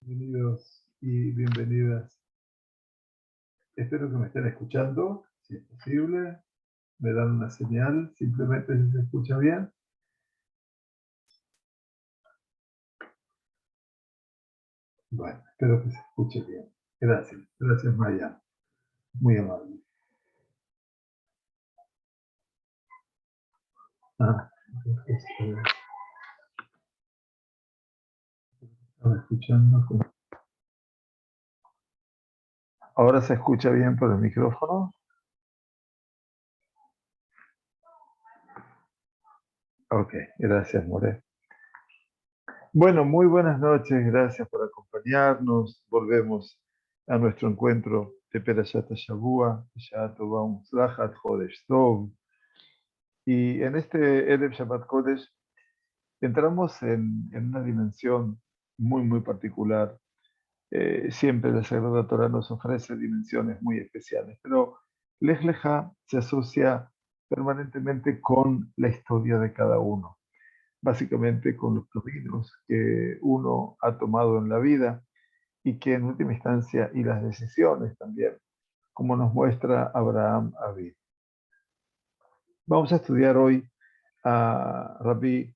Bienvenidos y bienvenidas. Espero que me estén escuchando, si es posible. Me dan una señal, simplemente si se escucha bien. Bueno, espero que se escuche bien. Gracias Maya, muy amable. Ah, estaba escuchando. ¿Ahora se escucha bien por el micrófono? Ok, gracias More. Bueno, muy buenas noches, gracias por acompañarnos. Volvemos a nuestro encuentro de Perashat Shavua, Shabbat Tova U'Mutzlachat, Chodesh Tov. Y en este Erev Shabbat Kodesh entramos en una dimensión muy particular. Siempre la Sagrada Torah nos ofrece dimensiones muy especiales, pero Lej Leja se asocia permanentemente con la historia de cada uno, básicamente con los caminos que uno ha tomado en la vida y que en última instancia, y las decisiones también, como nos muestra Abraham Avid. Vamos a estudiar hoy a Rabbi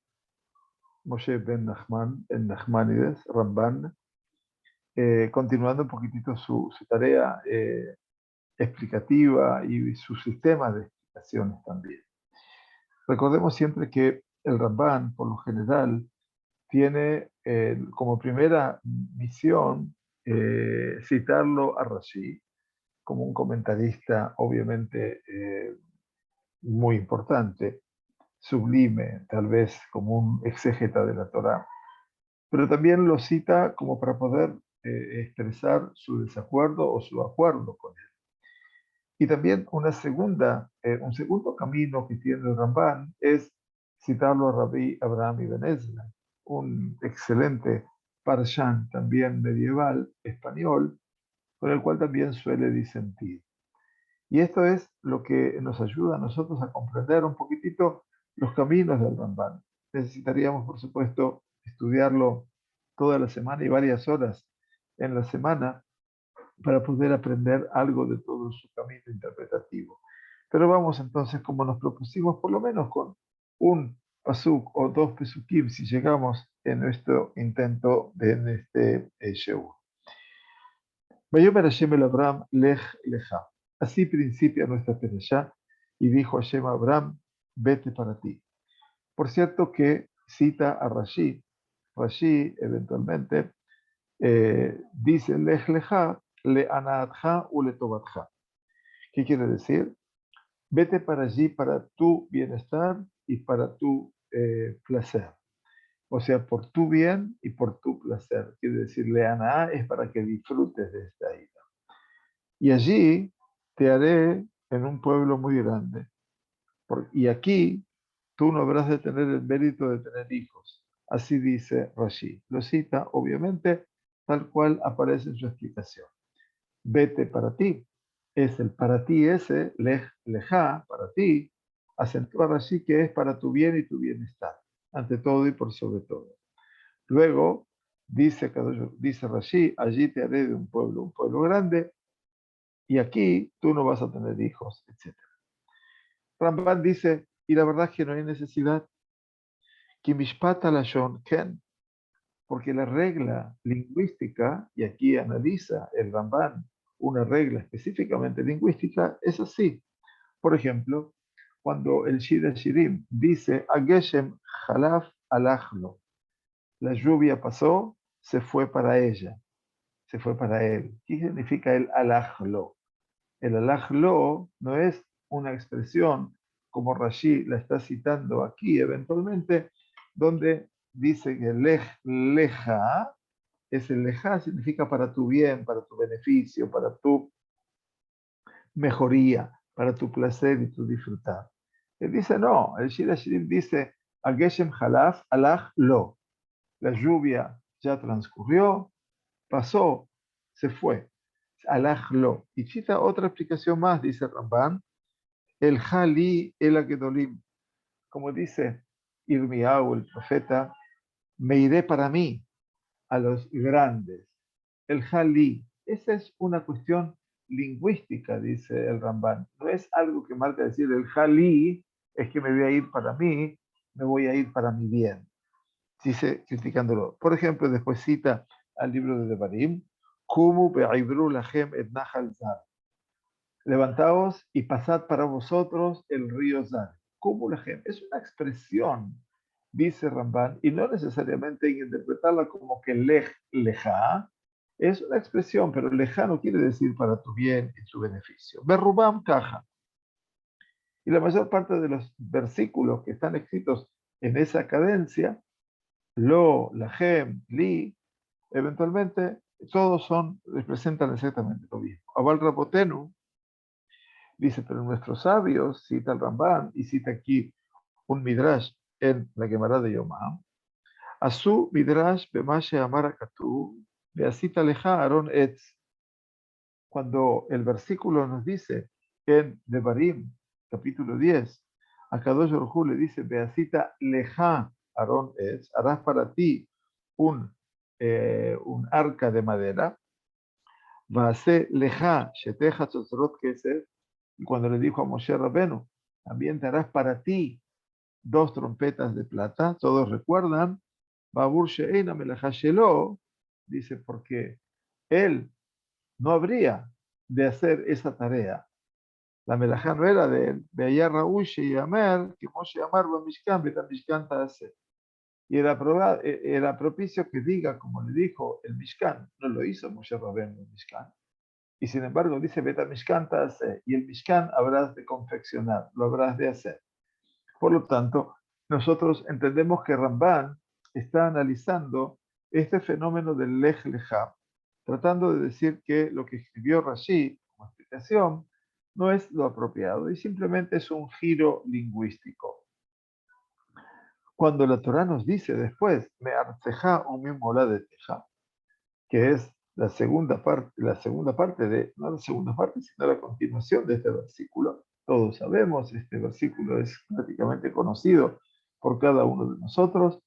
Moshe ben Nachman, el Nachmanides, Ramban, continuando un poquitito su tarea explicativa y su sistema de explicaciones también. Recordemos siempre que el Ramban, por lo general, tiene como primera misión citarlo a Rashi como un comentarista obviamente muy importante, sublime, tal vez como un exégeta de la Torá, pero también lo cita como para poder expresar su desacuerdo o su acuerdo con él. Y también un segundo camino que tiene el Ramban es citarlo a Rabbi Abraham Ibn Ezra, un excelente parshan también medieval español, con el cual también suele disentir. Y esto es lo que nos ayuda a nosotros a comprender un poquitito los caminos del Ramban. Necesitaríamos, por supuesto, estudiarlo toda la semana y varias horas en la semana para poder aprender algo de todo su camino interpretativo. Pero vamos entonces, como nos propusimos, por lo menos con un pasuk o dos pesukim, si llegamos en nuestro intento de este Sheu. Vayomer Hashem el Abraham, lej leja. Así principia nuestra perashá, y dijo Hashem a Abraham, vete para ti. Por cierto que cita a Rashi. Rashi eventualmente dice lej leja, le anaatja u le tobatja. ¿Qué quiere decir? Vete para allí para tu bienestar y para tu placer. O sea, por tu bien y por tu placer. Quiere decir, leaná es para que disfrutes de esta ida. Y allí te haré en un pueblo muy grande. Y aquí tú no habrás de tener el mérito de tener hijos. Así dice Rashi. Lo cita, obviamente, tal cual aparece en su explicación. Vete para ti. Es el para ti ese, lejá, para ti, acentúa Rashi que es para tu bien y tu bienestar, ante todo y por sobre todo. Luego, dice Rashi, allí te haré de un pueblo grande, y aquí tú no vas a tener hijos, etc. Ramban dice, y la verdad es que no hay necesidad, que mishpat lashon ken, porque la regla lingüística, y aquí analiza el Ramban una regla específicamente lingüística, es así. Por ejemplo, cuando el Shir Shirim dice, Ageshem halaf alachlo, la lluvia pasó, se fue para ella, se fue para él. ¿Qué significa el alachlo? El alajlo no es una expresión como Rashi la está citando aquí eventualmente, donde dice que lej, leja, ese leja significa para tu bien, para tu beneficio, para tu mejoría, para tu placer y tu disfrutar. Él dice no, el Shir Hashirim dice, Ageshem halaf alaj lo. La lluvia ya transcurrió, pasó, se fue. Alaj lo. Y cita otra explicación más, dice Ramban, el Jali el Agedolim, como dice Irmiau, el profeta, me iré para mí a los grandes. el Jali. Esa es una cuestión lingüística, dice el Rambán. No es algo que marca decir el Jali es que me voy a ir para mí, me voy a ir para mi bien. Dice, criticándolo. Por ejemplo, después cita al libro de Devarim, Kumu be'ibru lachem et nahal zar. Levantaos y pasad para vosotros el río Zar. Kumu lachem. Es una expresión, dice Ramban, y no necesariamente hay que interpretarla como que lej, lejá. Es una expresión, pero lejá no quiere decir para tu bien y tu beneficio. Berrubam caja. Y la mayor parte de los versículos que están escritos en esa cadencia, lo, lahem, li, eventualmente todos representan exactamente lo mismo. Abal Rabotenu dice, pero nuestros sabios, cita el Ramban y cita aquí un midrash en la Gemara de Yomam, Asu midrash bemashe amara katu, beasita leja Aaron etz. Cuando el versículo nos dice en Devarim, capítulo 10, a Kadosh Baruj Hu le dice, beasita leja Aaron etz, harás para ti un arca de madera, Vaase leja sheteja tzotzrot kesef, y cuando le dijo a Moshe Rabenu, también te harás para ti 2 trompetas de plata, todos recuerdan, Babur she'eina melaja shelo, dice, porque él no habría de hacer esa tarea. La melajá no era de él, de allá Raúl y Amer, que Moshe Amar Mishkan, Betamishkan Taase. Y era propicio que diga, como le dijo el Mishkan, no lo hizo Moshe Rabenu el Mishkan. Y sin embargo dice, Betamishkan Taase, y el Mishkan habrás de confeccionar, lo habrás de hacer. Por lo tanto, nosotros entendemos que Ramban está analizando este fenómeno del Lej Lejá, tratando de decir que lo que escribió Rashi como explicación no es lo apropiado y simplemente es un giro lingüístico. Cuando la Torá nos dice después, me arceja o mi mola de teja, que es la segunda parte de, no la segunda parte, sino la continuación de este versículo. Todos sabemos, este versículo es prácticamente conocido por cada uno de nosotros.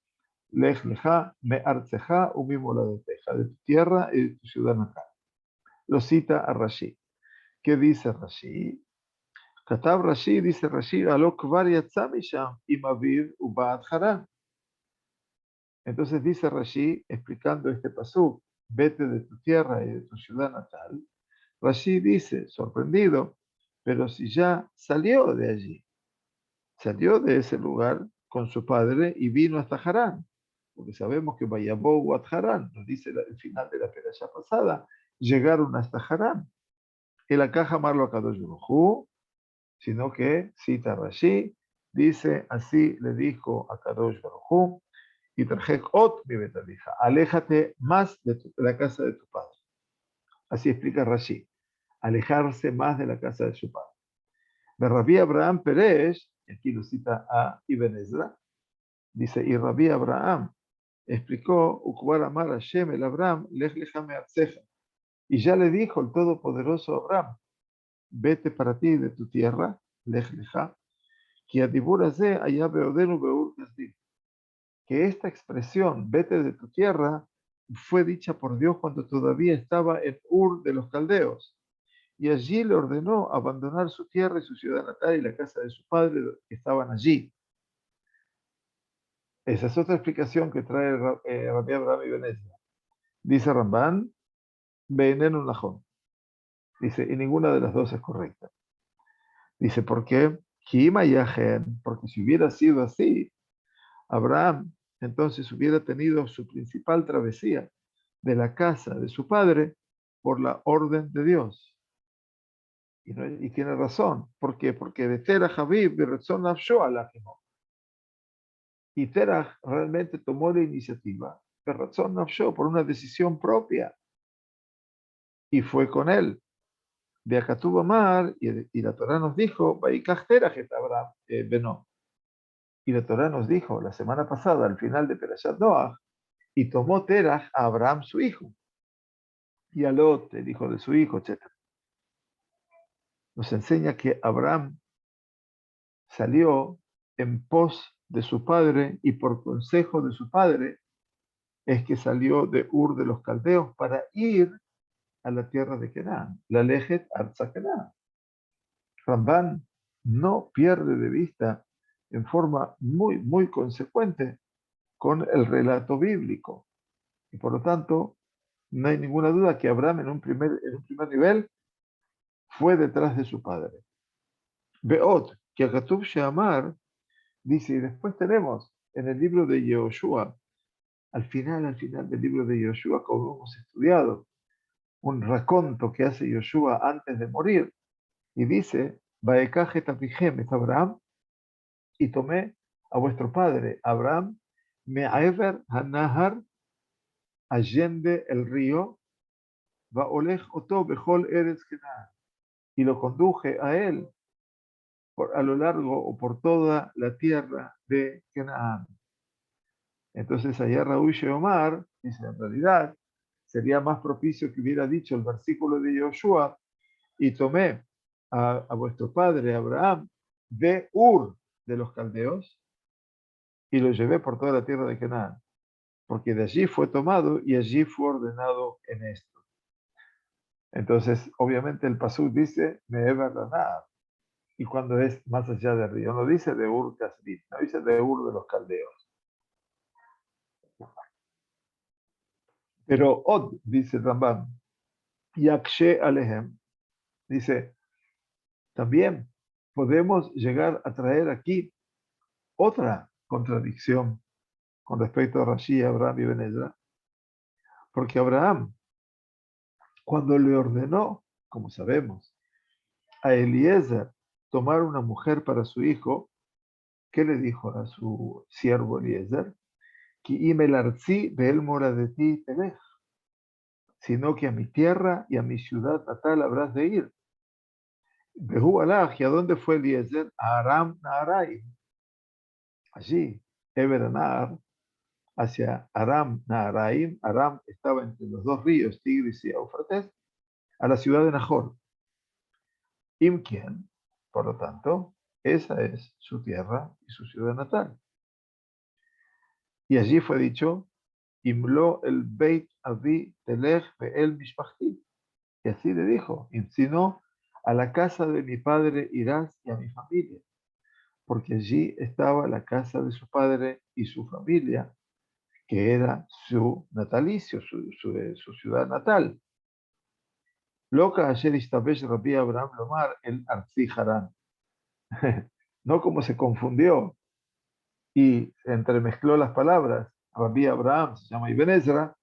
Lej leja, me arceja, umimo la de teja, de tu tierra y de tu ciudad natal. Lo cita a Rashi. ¿Qué dice Rashi? Katab Rashi, dice Rashi, alok var yatzamisham imaviv ubad haran. Entonces dice Rashi, explicando este pasú, vete de tu tierra y de tu ciudad natal. Rashi dice, sorprendido, pero si ya salió de allí, salió de ese lugar con su padre y vino hasta Harán, porque sabemos que Vayabou a Harán, nos dice el final de la perashá pasada, llegaron hasta Harán. El acá jamás lo Kadosh Baruj Hu, sino que, cita Rashi, dice, así le dijo a Kadosh Baruj Hu, y trajek ot mi betalija, aléjate más de la casa de tu padre. Así explica Rashi, alejarse más de la casa de su padre. De Rabí Abraham Peresh, y aquí lo cita a Ibn Ezra, dice, y Rabí Abraham explicó, Ukbar Amar Hashem el Abraham, lej lejame arceja. Y ya le dijo el Todopoderoso Abraham, vete para ti de tu tierra, lej leja, que adibura ze allá beodenu beur kasdim. Que esta expresión, vete de tu tierra, fue dicha por Dios cuando todavía estaba en Ur de los Caldeos. Y allí le ordenó abandonar su tierra y su ciudad natal y la casa de su padre que estaban allí. Esa es otra explicación que trae Rabbi Abraham Ibn Ezra. Dice Ramban, Beinen Najón. Dice, y ninguna de las dos es correcta. Dice, ¿por qué? Porque si hubiera sido así, Abraham entonces hubiera tenido su principal travesía de la casa de su padre por la orden de Dios. Y tiene razón. ¿Por qué? Porque de Terah Habib, de Retzon Nafsho Alajimo. Y Terah realmente tomó la iniciativa de Retzon Nafsho por una decisión propia. Y fue con él. De Akatub Amar, y la Torah nos dijo, Vaikach Terah et Abraham Beno. Y la Torah nos dijo la semana pasada, al final de Perashat Noach, y tomó Terah a Abraham su hijo, y a Lot, el hijo de su hijo, etc. Nos enseña que Abraham salió en pos de su padre y por consejo de su padre es que salió de Ur de los Caldeos para ir a la tierra de Canaán, la Lejet Arza Canaán. Ramban no pierde de vista en forma muy consecuente con el relato bíblico. Y por lo tanto, no hay ninguna duda que Abraham en un primer nivel fue detrás de su padre. Beot, que Agatub Sheamar dice, y después tenemos en el libro de Yehoshua, al final del libro de Yehoshua, como hemos estudiado, un raconto que hace Yehoshua antes de morir, y dice, Baekaje Tapijem es Abraham, y tomé a vuestro padre Abraham, Me'aver Hanahar, allende el río, Vaolech Oto Bechol Eretz Kenan, y lo conduje a él a lo largo o por toda la tierra de Canaán. Entonces allá Raúl Sheomar dice, en realidad sería más propicio que hubiera dicho el versículo de Joshua, y tomé a vuestro padre Abraham de Ur de los Caldeos y lo llevé por toda la tierra de Canaán, porque de allí fue tomado y allí fue ordenado en esto. Entonces, obviamente el pasuk dice, Me'ever Lanab, y cuando es más allá del río, no dice de Ur Kasdim, no dice de Ur de los Caldeos. Pero Od, dice Rambam, Yakshe Alehem, dice, también podemos llegar a traer aquí otra contradicción con respecto a Rashi, Abraham y Ben Ezra, porque Abraham, cuando le ordenó, como sabemos, a Eliezer tomar una mujer para su hijo, ¿qué le dijo a su siervo Eliezer? Ki imel arzi be'el moradeti telech, sino que a mi tierra y a mi ciudad natal habrás de ir. Behu alaj, ¿y a dónde fue Eliezer? A Aram Naharaim. Allí, Eber Nahar, hacia Aram Naharaim. Aram estaba entre los dos ríos, Tigris y Éufrates, a la ciudad de Nahor. Imkien, por lo tanto, esa es su tierra y su ciudad natal. Y allí fue dicho, Imlo el Beit Avi Telech Be'el Mishpachti. Y así le dijo, sino a la casa de mi padre irás y a mi familia, porque allí estaba la casa de su padre y su familia, que era su natalicio, su ciudad natal. Loca ayer istabesh Rabbi Abraham Lomar el Arzi Harán. No como se confundió y entremezcló las palabras, Rabbi Abraham se llama Ibn Ezra,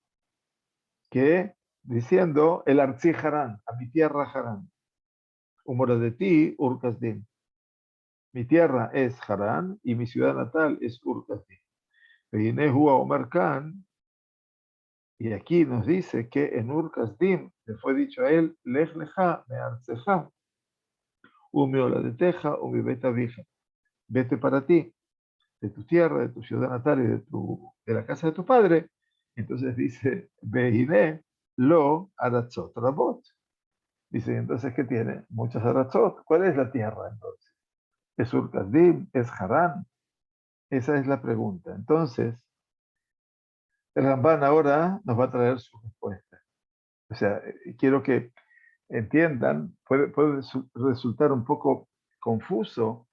que diciendo el Arzi Harán, a mi tierra Harán. Humor de ti, Ur-Kasdim. Mi tierra es Harán y mi ciudad natal es Ur-Kasdim. Veinehu Omer Khan, y aquí nos dice que en Ur-Kasdim le fue dicho a él, Lech lecha me arceja, umi oladeteja, umi betavija. Vete para ti, de tu tierra, de tu ciudad natal y de la casa de tu padre. Entonces dice, Veine lo aratzot rabot. Dice, entonces, ¿qué tiene? Muchas aratzot. ¿Cuál es la tierra entonces? ¿Es Ur-Kasdim? ¿Es Harán? Esa es la pregunta. Entonces, el Ramban ahora nos va a traer su respuesta. O sea, quiero que entiendan, puede resultar un poco confuso,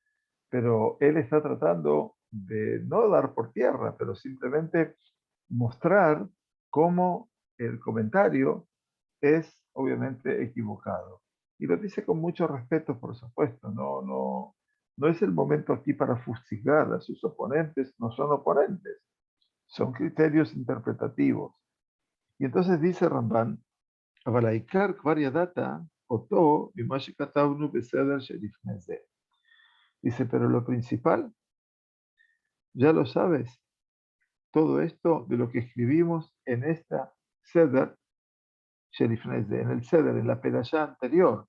pero él está tratando de no dar por tierra, pero simplemente mostrar cómo el comentario es obviamente equivocado. Y lo dice con mucho respeto, por supuesto. No es el momento aquí para fustigar a sus oponentes, no son oponentes, son criterios interpretativos. Y entonces dice Ramban, אבל העיקר כבר ידעת אותו ממה שכתבנו בסדר שלפני זה. Dice, pero lo principal, ya lo sabes, todo esto de lo que escribimos en esta Seder Shelifnei Ze, en el Seder, en la Perashá anterior.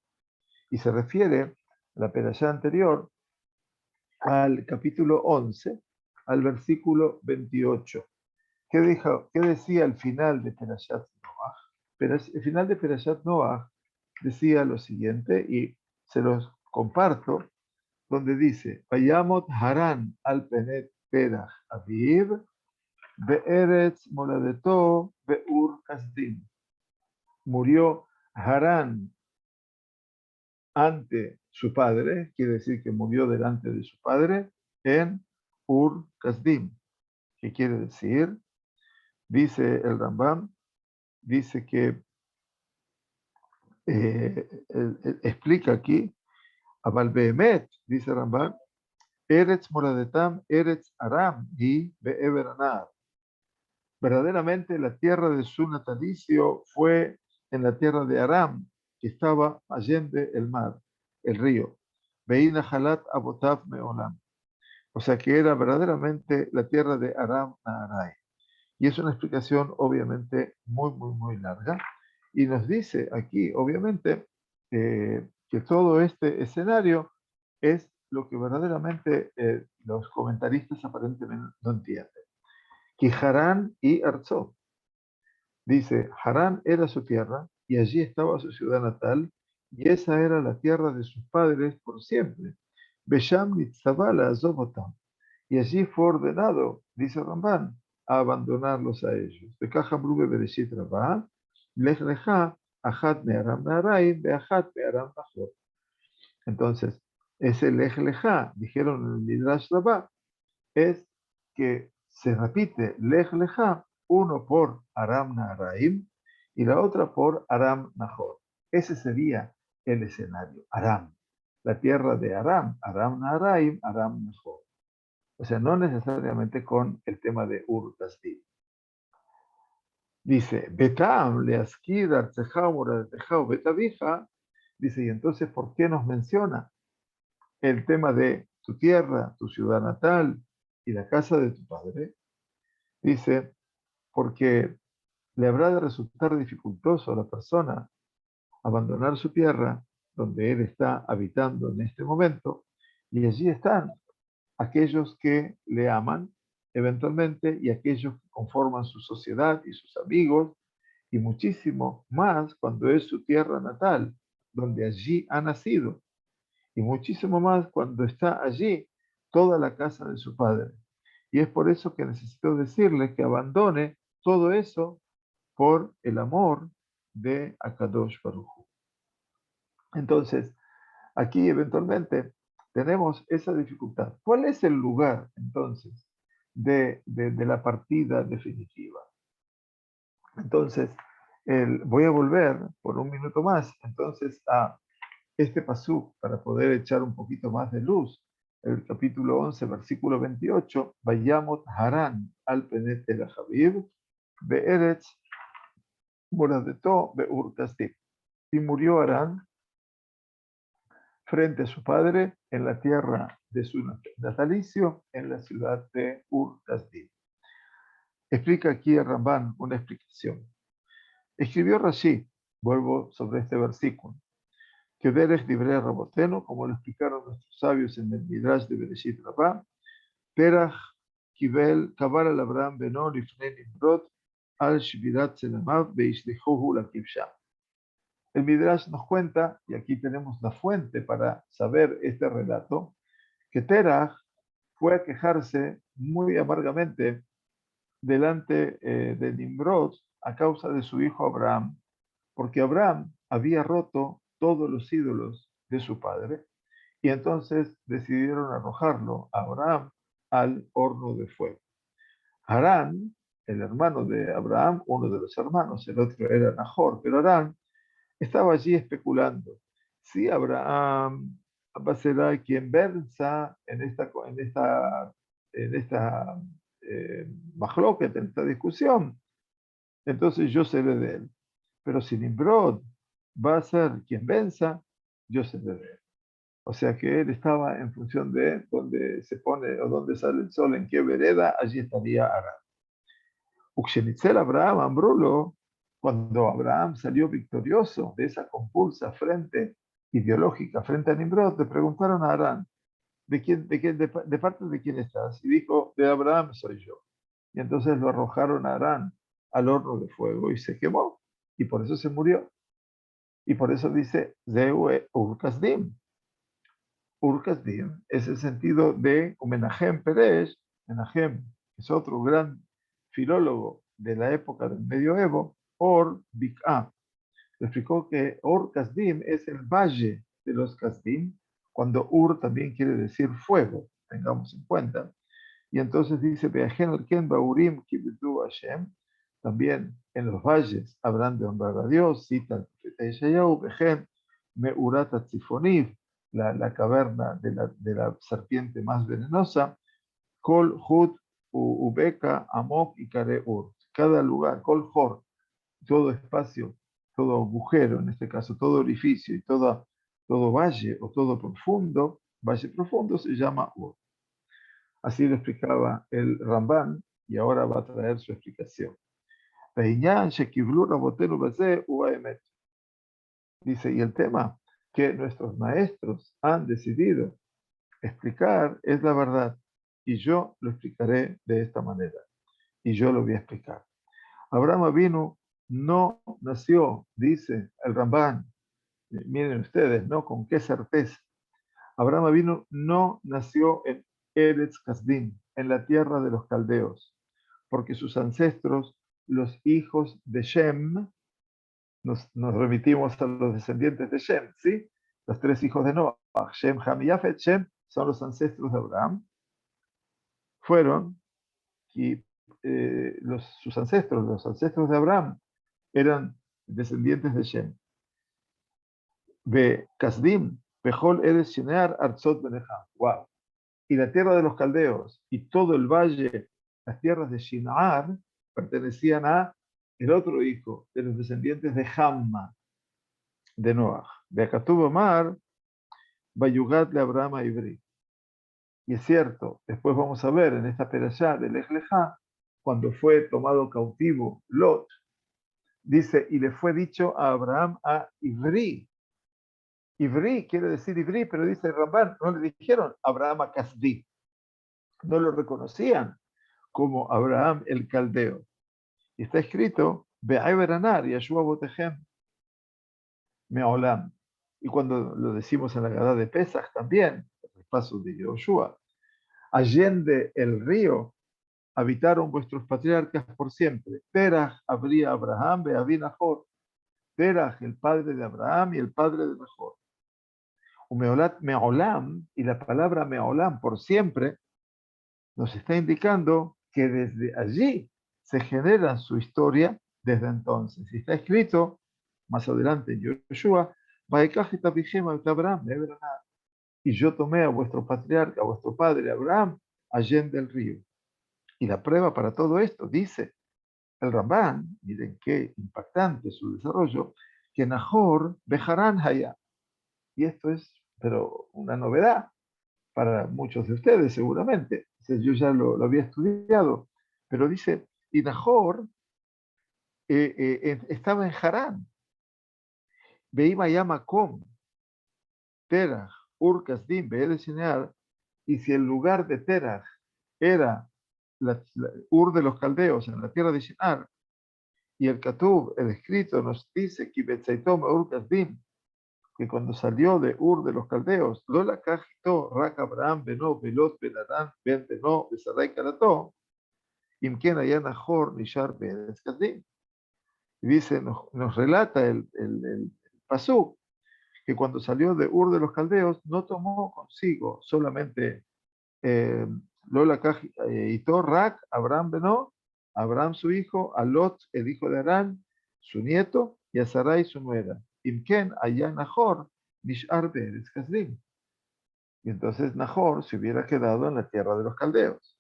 Y se refiere la Perashá anterior al capítulo 11, al versículo 28. ¿Qué decía al final de Perashat Noach? El final de Perashat Noach decía lo siguiente, y se los comparto, donde dice, Vayamot Haran al Penet Perach Aviv, Be'eretz moladeto be'ur kasdim. Murió Harán ante su padre, quiere decir que murió delante de su padre, en Ur Kasdim. ¿Qué quiere decir? Dice el Rambam, dice que explica aquí, Abal Behemet, dice Rambam, Eretz Moradetam, Eretz Aram y Be'eber Anar. Verdaderamente la tierra de su natalicio fue en la tierra de Aram, que estaba allende el mar, el río. Beina Halat Abotav Meolam. O sea que era verdaderamente la tierra de Aram Naharai. Y es una explicación obviamente muy larga. Y nos dice aquí, obviamente, que todo este escenario es lo que verdaderamente los comentaristas aparentemente no entienden. Que Harán y Arzó. Dice, Harán era su tierra y allí estaba su ciudad natal y esa era la tierra de sus padres por siempre. Besham Nitzabala Zobotam. Y allí fue ordenado, dice Ramban, a abandonarlos a ellos. Bekaja Brube Bereshit Rabá, Lech Lecha, Achat Me'aram Naharaim, Beachat Me'aram Nahor. Entonces, ese Lech Lecha, dijeron en el Midrash Rabá, es que se repite Lech Lecha, uno por Aram Naharaim y la otra por Aram Nahor. Ese sería el escenario, Aram, la tierra de Aram, Aram Naharaim, Aram Nahor. O sea, no necesariamente con el tema de Ur Kasdim. Dice, Betam leaskir artzejao moradetejao betavija. Dice, y entonces, ¿por qué nos menciona el tema de tu tierra, tu ciudad natal y la casa de tu padre? Dice, porque le habrá de resultar dificultoso a la persona abandonar su tierra, donde él está habitando en este momento, y allí están aquellos que le aman eventualmente y aquellos que conforman su sociedad y sus amigos, y muchísimo más cuando es su tierra natal, donde allí ha nacido, y muchísimo más cuando está allí toda la casa de su padre. Y es por eso que necesito decirle que abandone todo eso por el amor de Akadosh Baruj Hu. Entonces, aquí eventualmente tenemos esa dificultad. ¿Cuál es el lugar entonces de la partida definitiva? Entonces, voy a volver por un minuto más entonces a este pasú para poder echar un poquito más de luz. El capítulo 11, versículo 28, Vayamot Harán al Penet el Habib, Be'eretz Moradeto Be'ur Kasdim. Y murió Harán frente a su padre en la tierra de su natalicio, en la ciudad de Ur Kasdim. Explica aquí a Ramban una explicación. Escribió Rashi, vuelvo sobre este versículo, que Derech Divrei Raboteno, como lo explicaron nuestros sabios en el Midrash de Bereshit Rabá, Terach Kibel Kabar al Abraham Beno Lifnei Nimrod al Shvirat Selamav Beishlichuhu la Kibsham. El Midrash nos cuenta, y aquí tenemos la fuente para saber este relato, que Terach fue a quejarse muy amargamente delante de Nimrod a causa de su hijo Abraham, porque Abraham había roto todos los ídolos de su padre, y entonces decidieron arrojarlo a Abraham al horno de fuego. Harán, el hermano de Abraham, uno de los hermanos, el otro era Nahor, pero Harán estaba allí especulando si Abraham será quien venza en esta majloquet, en esta discusión, entonces yo seré de él. Pero si Nimrod va a ser quien venza, yo seré de él. O sea que él estaba en función de dónde se pone o dónde sale el sol, en qué vereda, allí estaría Arán. Uxenitzel Abraham, Ambrulo, cuando Abraham salió victorioso de esa compulsa frente ideológica frente a Nimrod, le preguntaron a Arán, ¿de parte de quién estás? Y dijo, de Abraham soy yo. Y entonces lo arrojaron a Arán al horno de fuego y se quemó. Y por eso se murió. Y por eso dice, Zeue Ur-Kasdim. Ur-Kasdim es el sentido de Menahem Peresh, Menahem es otro gran filólogo de la época del medioevo, Or Bik'a, explicó que Or Kasdim es el valle de los Kasdim, cuando Ur también quiere decir fuego, tengamos en cuenta. Y entonces dice, Beajen al-Ken Baurim Kibidu Hashem, también en los valles habrán de honrar a Dios, cita el profeta Yeshayahu, Bejen Meurat Tzifoniv, la caverna de la serpiente más venenosa, Kol Hut Ubeka Amok y Kare Ur. Cada lugar, Kol Hor, todo espacio, todo agujero, en este caso todo orificio y todo valle o todo profundo, valle profundo se llama Ur. Así lo explicaba el Ramban y ahora va a traer su explicación. Dice, y el tema que nuestros maestros han decidido explicar es la verdad, y yo lo explicaré de esta manera, y yo lo voy a explicar. Abraham Avinu no nació, dice el Ramban, miren ustedes, ¿no? Con qué certeza. Abraham Avinu no nació en Eretz Kasdim, en la tierra de los caldeos, porque sus ancestros, los hijos de Shem, nos remitimos a los descendientes de Shem, ¿sí? Los tres hijos de Noah, Shem, Ham y Yafet. Shem son los ancestros de Abraham, fueron, y sus ancestros, los ancestros de Abraham, eran descendientes de Shem. Ve Kasdim, Behol Eres Shinear, Arzot Benejam. Wow. Y la tierra de los caldeos y todo el valle, las tierras de Shinar, pertenecían a el otro hijo de los descendientes de Hamma, de Noah. De Akatub Omar, Bayugat le Abraham a Ibri. Y es cierto, después vamos a ver en esta perashá de Lech Lejá, cuando fue tomado cautivo Lot, dice, y le fue dicho a Abraham a Ibri. Ibri quiere decir Ibri, pero dice Ramban, no le dijeron Abraham a Kasdi. No lo reconocían como Abraham el caldeo. Y está escrito, Be'aiberanar, Yashua Botejem, Meolam. Y cuando lo decimos en la Gadá de Pesach también, el paso de Yoshua, allende el río, habitaron vuestros patriarcas por siempre. Terach habría Abraham, Beaví Nahor. Terach, el padre de Abraham y el padre de Nahor. Meolat Meolam, y la palabra Meolam, por siempre, nos está indicando que desde allí se genera su historia desde entonces. Y está escrito más adelante en Yoshua, y yo tomé a vuestro patriarca, a vuestro padre Abraham, allende el río. Y la prueba para todo esto, dice el Ramban, miren qué impactante su desarrollo, que Nahor Bejarán Haya. Y esto es, pero una novedad para muchos de ustedes seguramente. Yo ya lo había estudiado, pero dice, y Nahor estaba en Harán. Veima llama Com, Terach, Ur Kasdim, Be'er Shinear, y si el lugar de Terach era Ur de los Caldeos, en la tierra de Shinar, y el Katub, el escrito, nos dice que Betzaitom Ur Kasdim, que cuando salió de Ur de los Caldeos, Lola Kajito, Rak Abraham, Beno, Belot, Belarán, Ben Beno, Besarai Karato, Imken Ayan Nahor, Nishar, Be'er Kasdim. Y dice, nos relata el Pasú, que cuando salió de Ur de los Caldeos no tomó consigo solamente Lola Ito Rak, Abraham Benó, Abraham su hijo, a Lot el hijo de Arán, su nieto, y a Sarai su nuera. Imken allá Nahor, Nishar Be'eretz Kasdim. Y entonces Nahor se hubiera quedado en la tierra de los caldeos.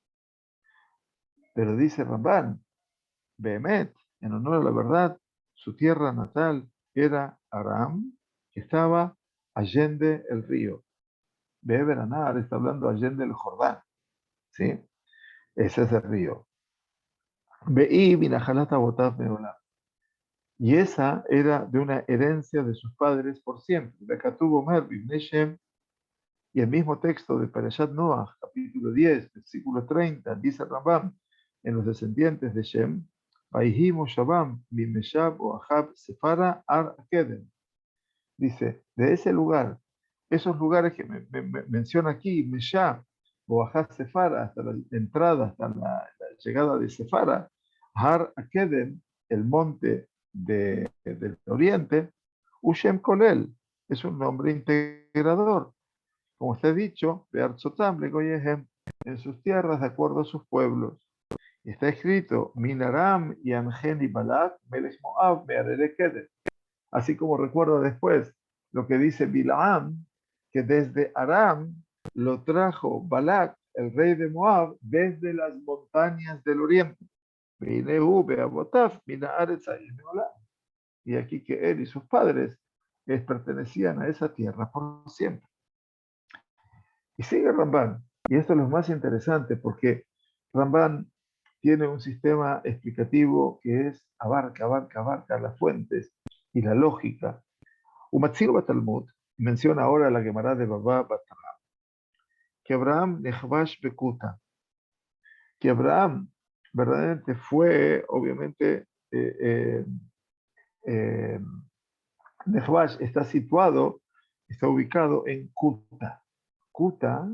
Pero dice Ramban, Behemet, en honor a la verdad, su tierra natal era Aram, que estaba allende el río. Be'eberanar está hablando allende el Jordán, ¿sí? Ese es el río. Veí Binajalata Botav Meolam. Y esa era de una herencia de sus padres por siempre. Bekatubo Mer Bibneshem. Y el mismo texto de Parashat Noach, capítulo 10, versículo 30, dice Rambam, en los descendientes de Shem, Vaihimu Shabam, Bimeshab o Ahab Sefara Ar Akedem. Dice, de ese lugar, esos lugares que menciona aquí, Meshab o Ahab Sefara, hasta la entrada, hasta la llegada de Sefara, Har Akedem, el monte del oriente, Ushem Kolel, es un nombre integrador. Como usted ha dicho, Beartzotam Legoyehem, en sus tierras de acuerdo a sus pueblos. Y está escrito, Minaram y Amgen y Balak, Melech Moab, Mearere Kedem. Así como recuerda después lo que dice Bilaam, que desde Aram lo trajo Balak, el rey de Moab, desde las montañas del oriente. Y aquí que él y sus padres pertenecían a esa tierra por siempre. Y sigue Ramban, y esto es lo más interesante porque Ramban tiene un sistema explicativo que es abarca las fuentes y la lógica. Umatzir Batalmud menciona ahora la Gemara de Baba Batalmud, que Abraham nechvash bekuta, que Abraham verdaderamente fue, obviamente, eh, Nechvash está ubicado en Kuta. Kuta,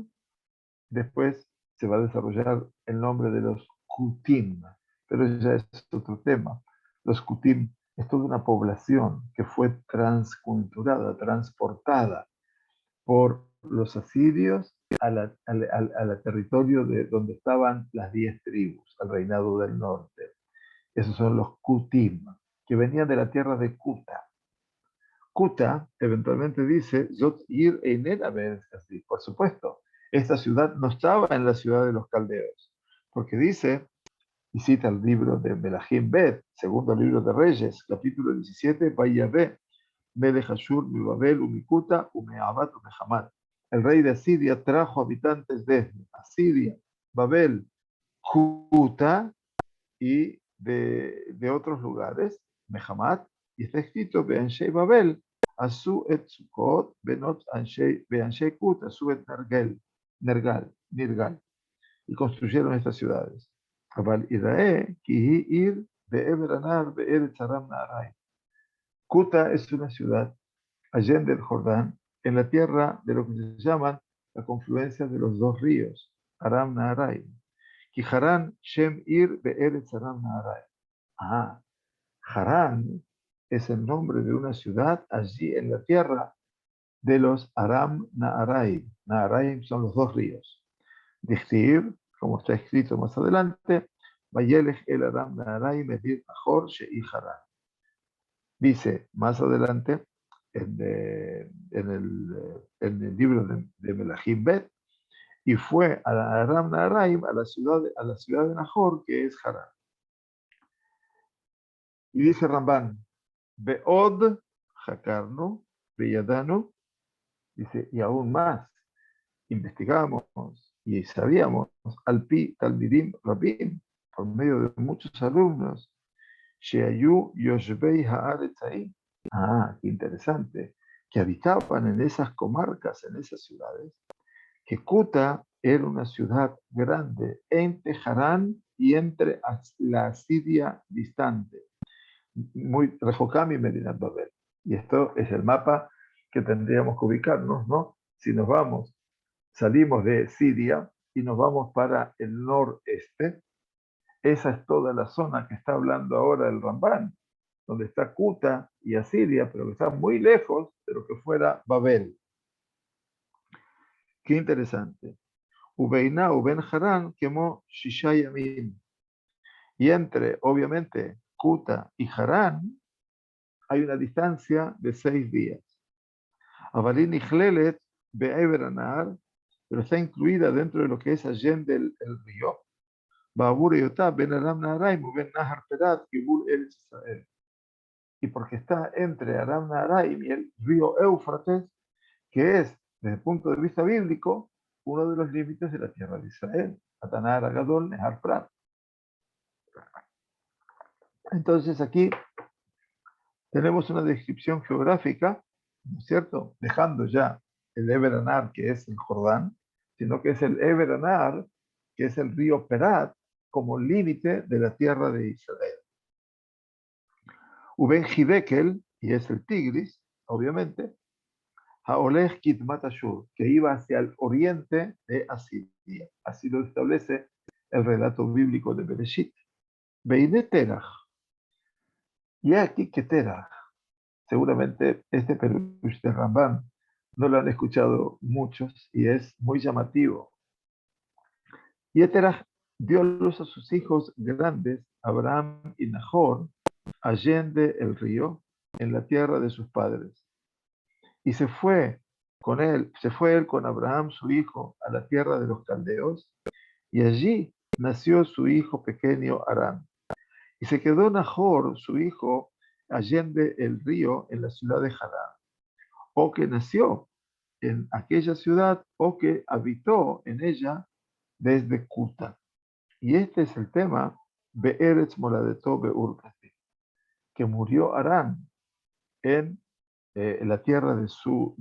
después se va a desarrollar el nombre de los Kutim, pero ya es otro tema. Los Kutim es toda una población que fue transculturada, transportada por los asirios al territorio de donde estaban las 10 tribus, al reinado del norte. Esos son los Kutim, que venían de la tierra de Kuta. Kuta eventualmente dice, Zot ir Einer así. Por supuesto, esta ciudad no estaba en la ciudad de los caldeos, porque dice, y cita el libro de Melahim Bet, segundo libro de Reyes, capítulo 17, Vayabé, Melech Ashur, mi Babel, Umikuta, Umeabat, Umehamat. El rey de Asiria trajo habitantes desde Asiria, Babel, Kuta y de otros lugares, Mehamat, y está escrito Beanshei Babel, Asu et Sukkot, Benot Beanshei Kut, Asu et Nirgal, y construyeron estas ciudades. Abal Irae, Kihi Ir, Be'ever Anar, Be'eretz Aram Naarai. Kuta es una ciudad allende el Jordán, en la tierra de lo que se llaman la confluencia de los dos ríos, Aram Naarai. Ki Haran Shem Ir Be'eretz Aram Naarai. Ah, Harán es el nombre de una ciudad allí en la tierra de los Aram Naharaim. Naharaim son los dos ríos. Dichtiv, como está escrito más adelante, Vayelech el Aram Naharaim Edir Nahor Shei Harán. Dice más adelante en el libro de Melahim Bet, y fue a Aram Naharaim, a la ciudad de Nahor, que es Harán. Y dice Ramban, Beod Hakarnu, Beyadanu, dice, y aún más, investigamos y sabíamos, Alpi Talmidim Rabim, por medio de muchos alumnos, Sheayu Yoshbei Haaretz ahí. Ah, qué interesante, que habitaban en esas comarcas, en esas ciudades, que Kuta era una ciudad grande entre Harán y entre la Asiria distante, muy Rejocam y Medinat Babel. Y esto es el mapa que tendríamos que ubicarnos, ¿no? Si nos vamos, salimos de Siria y nos vamos para el noreste, esa es toda la zona que está hablando ahora el Ramban, donde está Kuta y Asiria, pero que está muy lejos de lo que fuera Babel. Qué interesante. Ubeina Uben Harán quemó Shishayamim. Y entre, obviamente, Kuta y Harán hay una distancia de 6 días. Avalin Ichlelet Be'ever Anar, pero está incluida dentro de lo que es Allende el río. Babur Yotá Ben Aram Naharaim Ben Nahar Perat Gibul El Israel. Y porque está entre Aram Naharaim y el río Éufrates, que es, desde el punto de vista bíblico, uno de los límites de la tierra de Israel. Atanar Agadol Nehar Prat. Entonces aquí tenemos una descripción geográfica, ¿no es cierto? Dejando ya el Eberanar, que es el Jordán, sino que es el Eberanar, que es el río Perat, como límite de la tierra de Israel. Uben Hidekel, y es el Tigris, obviamente, Haolech Kitmat Ashur, que iba hacia el oriente de Asiria. Así lo establece el relato bíblico de Bereshit. Veiné Terach. Y aquí que Terach, seguramente este Perush de Rambam no lo han escuchado muchos y es muy llamativo. Y Terach dio a luz a sus hijos grandes, Abraham y Nahor, allende el río, en la tierra de sus padres. Y se fue él con Abraham, su hijo, a la tierra de los caldeos, y allí nació su hijo pequeño Harán. Y se quedó Nahor, su hijo, allende el río, en la ciudad de Harán, o que nació en aquella ciudad, o que habitó en ella desde Cuta. Y este es el tema, Be'eretz Moladeto Be'ur Kasdim, que murió Harán en la tierra de su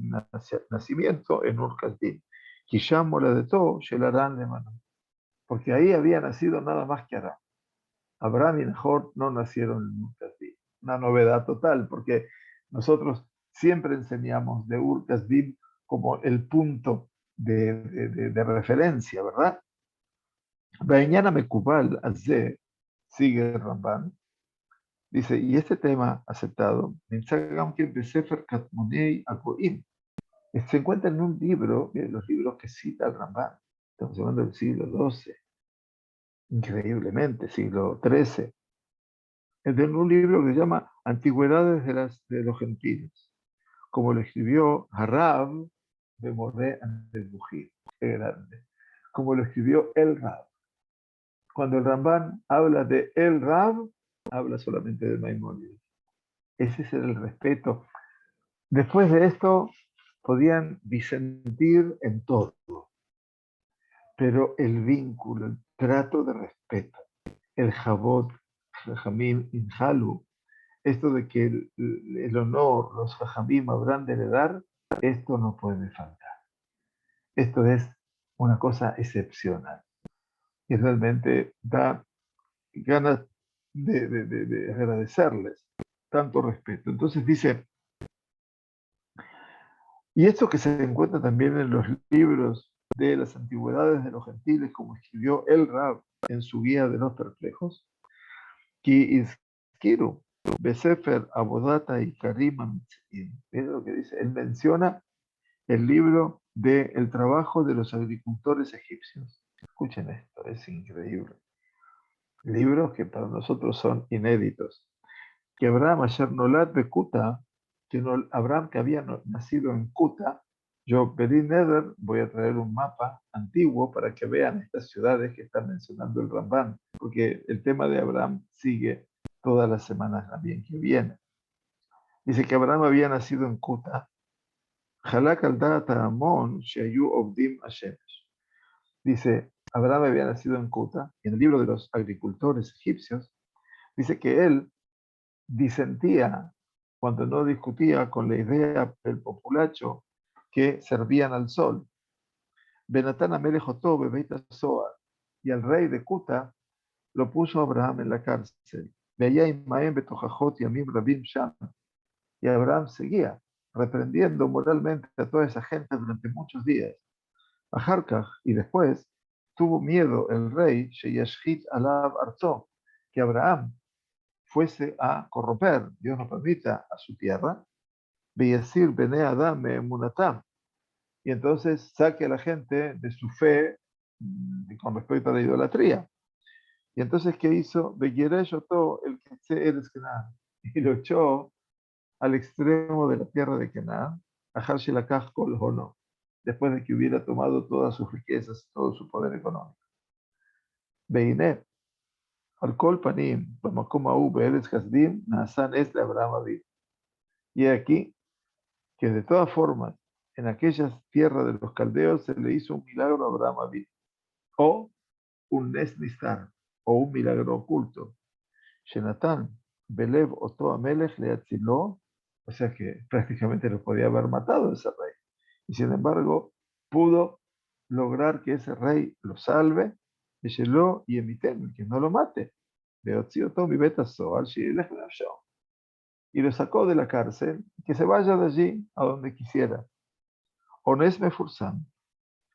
nacimiento, en Ur Kasdim. Kisham Moladeto Shel Harán Lemanu, porque ahí había nacido nada más que Harán. Abraham y Nahor no nacieron en Ur Kasdim. Una novedad total, porque nosotros siempre enseñamos de Ur Kasdim como el punto de referencia, ¿verdad? בעניין המקובל הזה, sigue Ramban, dice, y este tema aceptado, נמצא גם כן בספר קטמוני הגויים, se encuentra en un libro, los libros que cita el Ramban, estamos hablando del siglo XII, increíblemente, siglo XIII, en un libro que se llama Antigüedades de los Gentiles, como lo escribió Harab de Mordé del Bují, qué grande, como lo escribió el Rab. Cuando el Ramban habla de el Rab, habla solamente de Maimónides. Ese es el respeto. Después de esto, podían disentir en todo, pero el vínculo, el trato de respeto, el jabot, jajamim, inhalu, esto de que el honor, los jajamim habrán de heredar, esto no puede faltar. Esto es una cosa excepcional y realmente da ganas de agradecerles tanto respeto. Entonces dice, y esto que se encuentra también en los libros de las antigüedades de los gentiles, como escribió el Rab en su guía de los perplejos, que izquiru besefer abodata y karima. Miren lo que dice, él menciona el libro del trabajo de los agricultores egipcios. Escuchen esto, es increíble. Libros que para nosotros son inéditos. Que Abraham ayer nolat de Kuta, que Abraham que había nacido en Kuta, yo pedí Neder, voy a traer un mapa antiguo para que vean estas ciudades que está mencionando el Ramban, porque el tema de Abraham sigue todas las semanas también que viene. Dice que Abraham había nacido en Kuta, Halak al data Amon, Shayu Obdim Hashemesh. Dice, Abraham había nacido en Kuta, y en el libro de los agricultores egipcios, dice que él disentía cuando no discutía con la idea del populacho que servían al sol. Benatán Amelech Otó Bebeit Zoar, y al rey de Kuta lo puso Abraham en la cárcel. Veía Imaem Betojajot y Amim Rabim Sham, y Abraham seguía reprendiendo moralmente a toda esa gente durante muchos días. Ajarkaj, y después, tuvo miedo el rey Sheyashhit Alab Arzo, que Abraham fuese a corromper, Dios no permita, a su tierra, Beyasir Bene Adam Emunatam, y entonces saque a la gente de su fe con respecto a la idolatría. Y entonces, ¿qué hizo? Beyeresh Oto, el que se eres Kenan, y lo echó al extremo de la tierra de Kenan, a Harshilakaj Kol Hono, después de que hubiera tomado todas sus riquezas, todo su poder económico. Beiné, al Kol Panim, Bamakom Aú, Be'eretz Hasdim, Nasan es de Abraham Abid. Y aquí que de todas formas, en aquellas tierras de los caldeos se le hizo un milagro a Abraham Abid, o un Nesnistar, o un milagro oculto. Shenatán, Belev Oto Amelech le atziló, o sea que prácticamente lo podía haber matado ese rey. Y sin embargo, pudo lograr que ese rey lo salve, y emiten, que no lo mate. Y lo sacó de la cárcel, que se vaya de allí a donde quisiera. Ones Mefursam,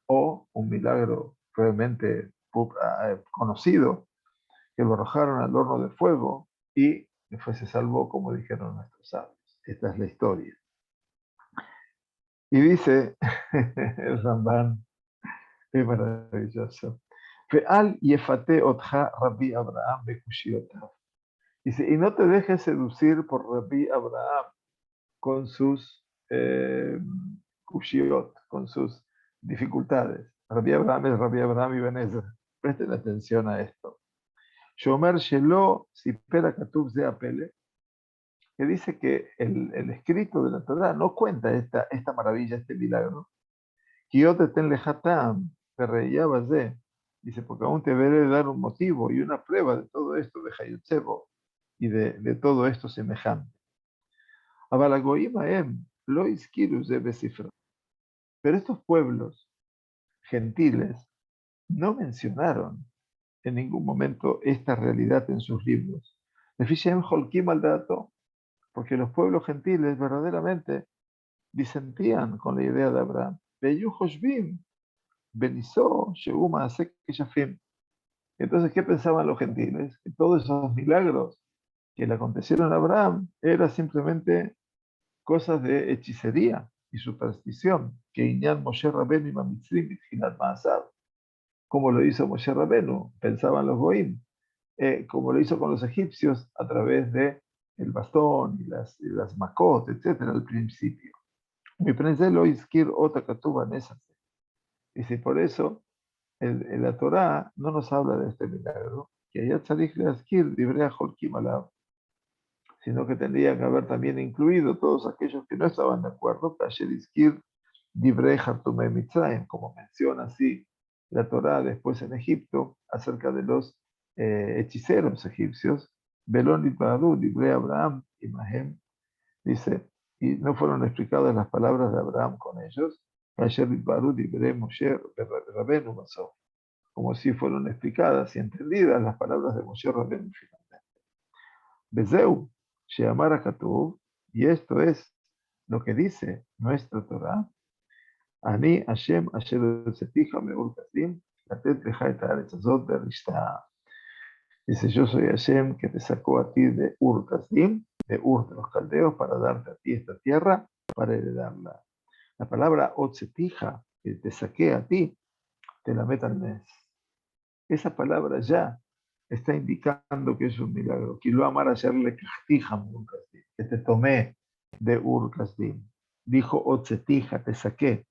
o un milagro realmente conocido, que lo arrojaron al horno de fuego y después se salvó, como dijeron nuestros sabios. Esta es la historia. Y dice el Rambán, es maravilloso. Ve'al yefate otja Rabbi Abraham bekushiyotav. Dice, y no te dejes seducir por Rabbi Abraham con sus kushiyot, con sus dificultades. Rabbi Abraham es Rabbi Abraham Ibn Ezra. Presten atención a esto. Shomer Shelo Sipera Katuv Ze Apele, que dice que el escrito de la Torah no cuenta esta maravilla, este milagro. Kiyote ten lejatam, ze. Dice, porque aún te veré dar un motivo y una prueba de todo esto de Hayotzebo y de todo esto semejante. Abalagoim aem, lo izkiru ze besifra. Pero estos pueblos gentiles no mencionaron en ningún momento esta realidad en sus libros. Nefishem holkim al dato, porque los pueblos gentiles verdaderamente disentían con la idea de Abraham. Beyu hoshbim, benizó, sheuma asek shafim. Entonces, ¿qué pensaban los gentiles? Que todos esos milagros que le acontecieron a Abraham eran simplemente cosas de hechicería y superstición, que Iñan Moshe Rabenu y Mamitzrim Mithilat Ma'asad, como lo hizo Moshe Rabenu, pensaban los Goim, como lo hizo con los egipcios a través de el bastón y las macot, etcétera, al principio. Mi prensa lo izquir otra katuba nesase. Dice, por eso la Torá no nos habla de este milagro, que allá tzarich leazkir dibrea holkim alav, sino que tendría que haber también incluido todos aquellos que no estaban de acuerdo, kasher izkir dibrei hartumei mitzrayim, como menciona así la Torá después en Egipto acerca de los hechiceros egipcios, Belón itbadu dibrei Abraham y Mahem, dice, y no fueron explicadas las palabras de Abraham con ellos, kasher itbadu dibrei Moshe Rabenu basó, como si fueron explicadas y entendidas las palabras de Moshe Rabenu finalmente. Bezeu, Sheamar Katuv, y esto es lo que dice nuestra Torah, Ani Hashem Asher Zetija Meur Kasdim, Latet Leja et Haaretz Azot Berishta. Dice, yo soy Hashem que te sacó a ti de Ur Kasdim, de Ur de los caldeos, para darte a ti esta tierra, para heredarla. La palabra Otzetija, que te saqué a ti, te la meta al mes. Esa palabra ya está indicando que es un milagro. Que lo amar hacerle castija, que te tomé de Ur Kasdim. Dijo Otzetija, te saqué.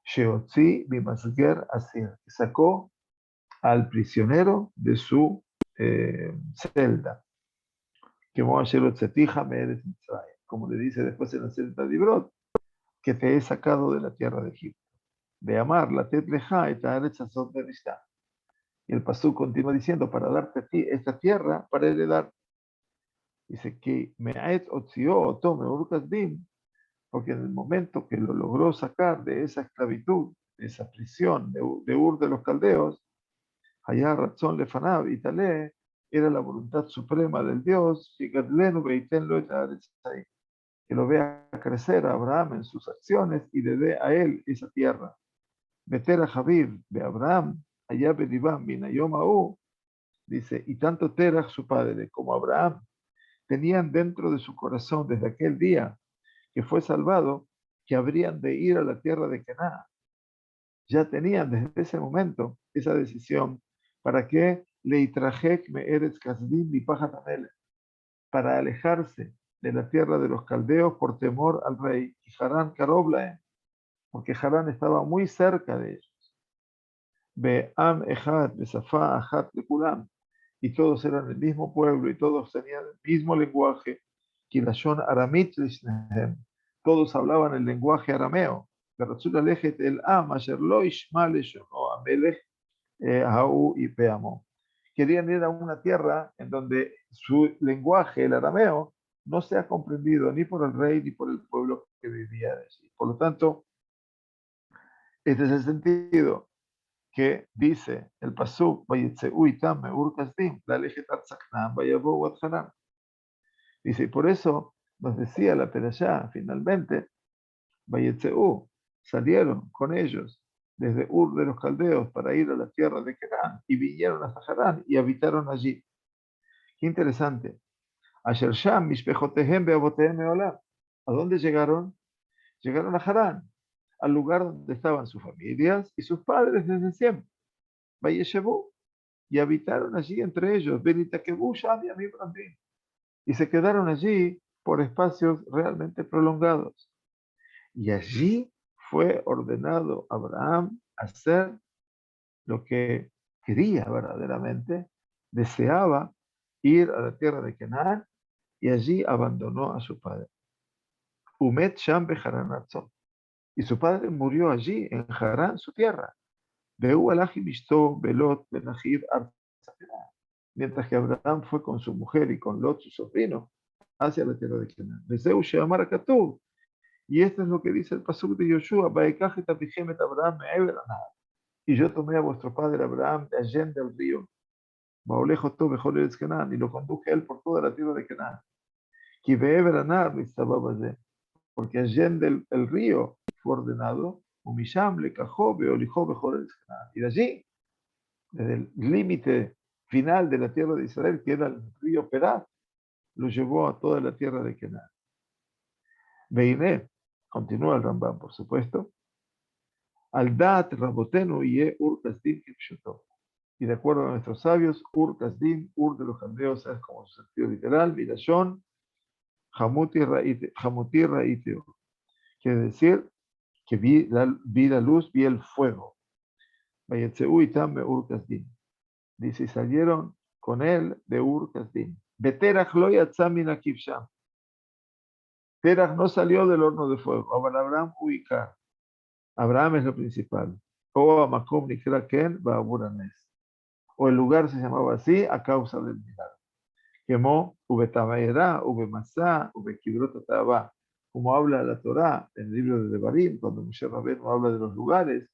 Sheotzi bimasger asir, que sacó al prisionero de su celda. Que vamos a hacer Otzetija me eres Mitzrayim, como le dice después en la celda de Ibrot, que te he sacado de la tierra de Egipto. De amar la tetleja et haaretz azot berishta. Y el pasú continúa diciendo, para darte a ti esta tierra, para heredar. Dice que me'aet otzió o tome urkasdim, porque en el momento que lo logró sacar de esa esclavitud, de esa prisión de Ur de los Caldeos, allá razón lefanav y talé, era la voluntad suprema del Dios, que lo vea crecer a Abraham en sus acciones y le dé a él esa tierra. Meter a Javid de Abraham, allá Bediván, Binayom Aú, dice, y tanto Terach, su padre, como Abraham, tenían dentro de su corazón desde aquel día que fue salvado, que habrían de ir a la tierra de Canaán. Ya tenían desde ese momento esa decisión para que Leitrajek me eres kasdim y pajatamele, para alejarse de la tierra de los caldeos por temor al rey, y Harán Karoblaem, porque Harán estaba muy cerca de ellos. Be'am ejad, besafá ajat lekulam, y todos eran el mismo pueblo y todos tenían el mismo lenguaje, Kilashon aramit lishnehem, todos hablaban el lenguaje arameo. Berratzul alejet el am asher lo ishma leshono amelech hau y peamo. Querían ir a una tierra en donde su lenguaje, el arameo, no sea comprendido ni por el rey ni por el pueblo que vivía allí. Por lo tanto, este es el sentido que dice el pasuk, dice, y por eso nos decía la perashá, finalmente, salieron con ellos desde Ur de los Caldeos para ir a la tierra de Canaán y vinieron hasta Harán y habitaron allí. Qué interesante. Asher Sham, Mishpejotehem Beavotehem Meolam. ¿A dónde llegaron? Llegaron a Harán, al lugar donde estaban sus familias y sus padres desde siempre. Vayeshevu, y habitaron allí entre ellos. Benitakebu Sham Yamim Rabim. Y se quedaron allí por espacios realmente prolongados. Y allí fue ordenado a Abraham hacer lo que quería verdaderamente, deseaba ir a la tierra de Canaán y allí abandonó a su padre. Umet Sham Beharan Arzon. Y su padre murió allí, en Harán, su tierra. Beú Alaji Mishto Belot Benahib Arzakena. Mientras que Abraham fue con su mujer y con Lot, su sobrino, hacia la tierra de Canaán. Beseu Sheamar Katub. Y esto es lo que dice el pasuk de Yoshua: Baekajet apichemet Abraham me'ever anahar. Y yo tomé a vuestro padre Abraham de allá del río, Baolejo to mejor eres Canaán, y lo conduje él por toda la tierra de Canaán. Que be'ever anahar porque allá del el río fue ordenado, Umisham le cajó, beolijó mejor eres Canaán. Y de allí, desde el límite final de la tierra de Israel, que era el río Perat, lo llevó a toda la tierra de Canaán. Veiné, continúa el Rambam, por supuesto, al dat rabotenu ye ur kasdim kipshuto. Y de acuerdo a nuestros sabios, ur kasdim, ur de los caldeos es como su sentido literal, milashon, hamuti raiteo. Quiere decir que vi la luz, vi el fuego. Vayetzeu itam me ur kasdim. Dice, y salieron con él de ur kasdim. Beterach lo yatzam min akivsham. Terach no salió del horno de fuego. Abraham uikar. Abraham es lo principal. O Amakom Nikra Ken Baburanes. O el lugar se llamaba así a causa del milagro. Quemó Ubetabaera, Ubemasá, Ubekibrotaba. Como habla la Torá en el libro de Devarim, cuando Moshe Rabbeinu habla de los lugares,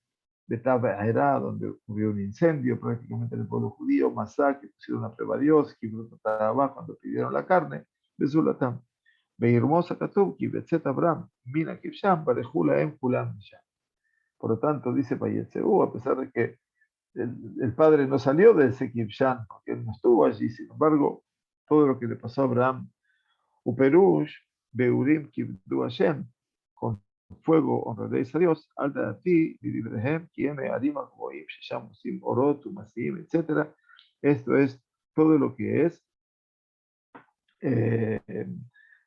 Betabaera, donde hubo un incendio prácticamente en el pueblo judío, Masá, que pusieron a prueba a Dios, Kibrotaba, cuando pidieron la carne, Besulatam. Beirmosa Katubki, Betzet Abraham, Mina Kibsham, Barejula en Kulam Misham. Por lo tanto, dice Payetzeu, a pesar de que el padre no salió de ese Kibshan, porque él no estuvo allí, sin embargo, todo lo que le pasó a Abraham, Uperush, Beurim Kibdu Hashem, con fuego honraréis a Dios, Alta a ti, Vidibrehem, Kieme, Arima, Goim, Shisham, Musim, Orot, Umasim, etc. Esto es todo lo que es, eh,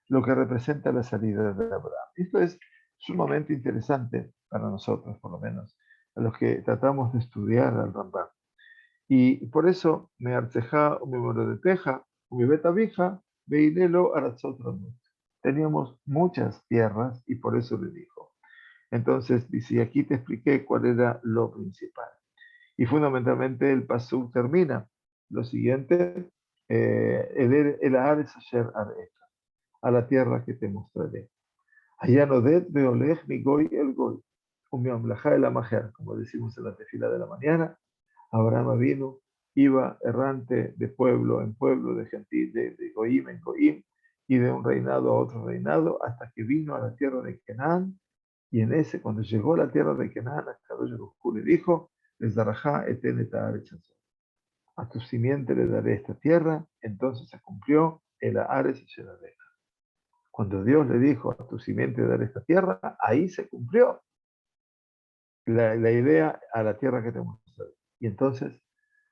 lo que representa la salida de Abraham. Esto es sumamente interesante para nosotros, por lo menos, a los que tratamos de estudiar al Rambam. Y por eso, me arceja, mi moro de teja, mi beta vija, veinelo aratzot ramut. Teníamos muchas tierras y por eso le dijo. Entonces, dice, aquí te expliqué cuál era lo principal. Y fundamentalmente el pasuk termina. Lo siguiente, el Ares Asher Arech, a la tierra que te mostraré. Allá no det beolej mi goy el goy, o mi amlaja el amajer, como decimos en la tefila de la mañana. Abraham vino, iba errante de pueblo en pueblo, de gentil, de goim en goim, y de un reinado a otro reinado, hasta que vino a la tierra de Canaán. Y en ese, cuando llegó a la tierra de Canaán, le dijo, les darajá eten et haaretz hazot. A tu simiente le daré esta tierra. Entonces se cumplió el Ares Asher Arech. Cuando Dios le dijo a tu simiente dar esta tierra, ahí se cumplió la idea a la tierra que te mostré. Y entonces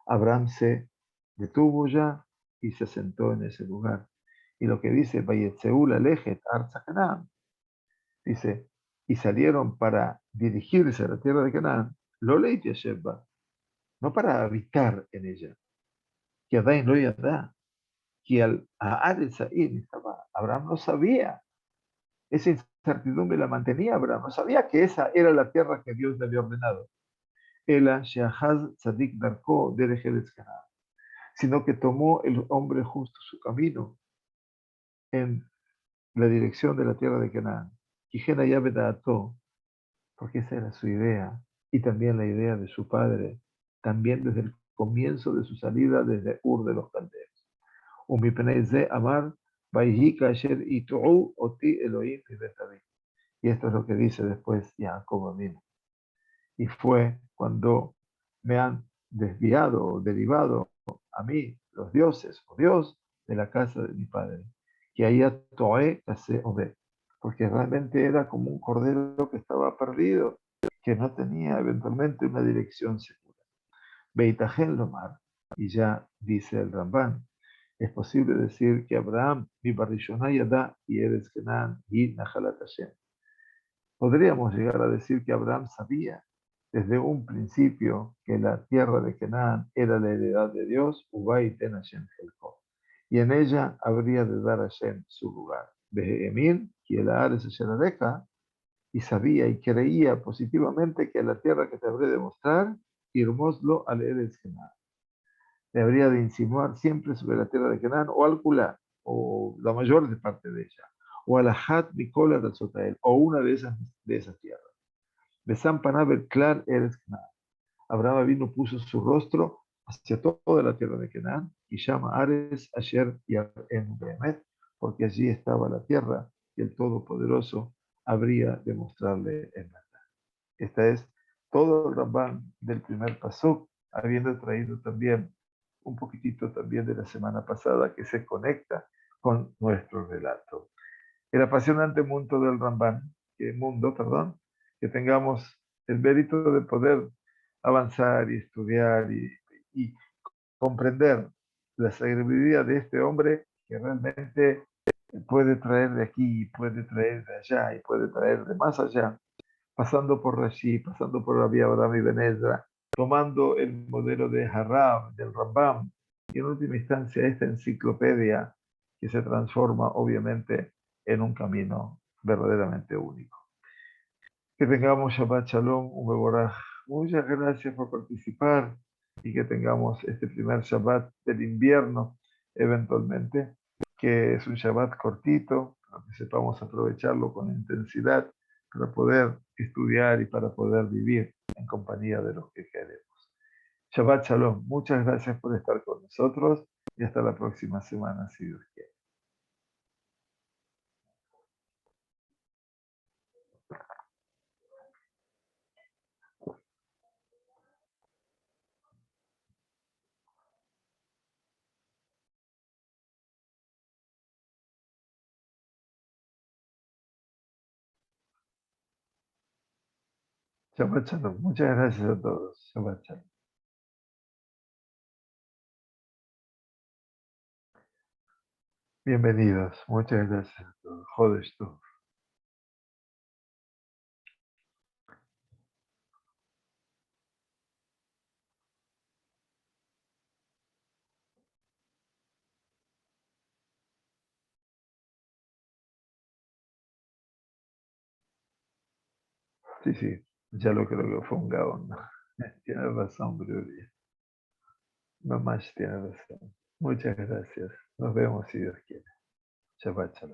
Abraham se detuvo ya y se sentó en ese lugar. Y lo que dice, Vayetzeú Alejet Arza Canaán, dice, y salieron para dirigirse a la tierra de Canaán, lo leite Sheba, no para habitar en ella, que Adán lo yadá, que al Haaretz estaba, Abraham no sabía. Esa incertidumbre la mantenía Abraham. No sabía que esa era la tierra que Dios le había ordenado. Ela Sheahaz Tzadik Darko Derech Eretz Canaán. Sino que tomó el hombre justo su camino en la dirección de la tierra de Canaán. Kijena ya Bedaató, porque esa era su idea, y también la idea de su padre, también desde el comienzo de su salida desde Ur de los Caldeos. Umipnei ze amar, Vayhi kasher itu'u oti Elohim mi betavi. Y esto es lo que dice después Jacob Avinu. Y fue cuando me han desviado o derivado a mí, los dioses o Dios, de la casa de mi padre. Que ahí atoé, casé obé. Porque realmente era como un cordero que estaba perdido, que no tenía eventualmente una dirección segura. Beitajen Lomar, y ya dice el Ramban, es posible decir que Abraham, mi barrishonah yadá, y eres Kenan, y Nahalat Hashem. Podríamos llegar a decir que Abraham sabía desde un principio que la tierra de Canaán era la heredad de Dios, Ubay ten Hashem Helko, y en ella habría de dar a Hashem su lugar. Behemil, que el Ares Asheradeja, y sabía y creía positivamente que la tierra que te habré de mostrar, Irmoslo al Eres Canaán. Le habría de insinuar siempre sobre la tierra de Canaán, o al Kulá, o la mayor de parte de ella, o a la Hat Mikola de Sotael, o una de esas tierras. Besam Panabel Clar Eres Canaán. Abraham vino, puso su rostro hacia toda la tierra de Canaán y llama Ares, Asher y en Behemet, porque allí estaba la tierra y el Todopoderoso habría de mostrarle en verdad. Esta es todo el Rambán del primer pasuk, habiendo traído también un poquitito también de la semana pasada que se conecta con nuestro relato. El apasionante mundo, perdón, que tengamos el mérito de poder avanzar y estudiar y comprender la sabiduría de este hombre que realmente puede traer de aquí, puede traer de allá y puede traer de más allá, pasando por Rashi, pasando por Rabbi Abraham y Benezra, tomando el modelo de Harab, del Rambam, y en última instancia esta enciclopedia que se transforma obviamente en un camino verdaderamente único. Que tengamos Shabbat Shalom, Umeboraj. Muchas gracias por participar y que tengamos este primer Shabbat del invierno eventualmente, que es un Shabbat cortito, para que sepamos aprovecharlo con intensidad para poder estudiar y para poder vivir en compañía de los que queremos. Shabbat Shalom, muchas gracias por estar con nosotros y hasta la próxima semana, si Dios quiere. Shabbat Shalom, muchas gracias a todos. Shabbat Shalom. Bienvenidos, muchas gracias a todos. Jodesh tú. Sí, sí, ya lo creo que fue un gaón. Tiene razón, Bruria. Mamás tiene razón. Muchas gracias. Nos vemos si Dios quiere. Shabbat shalom.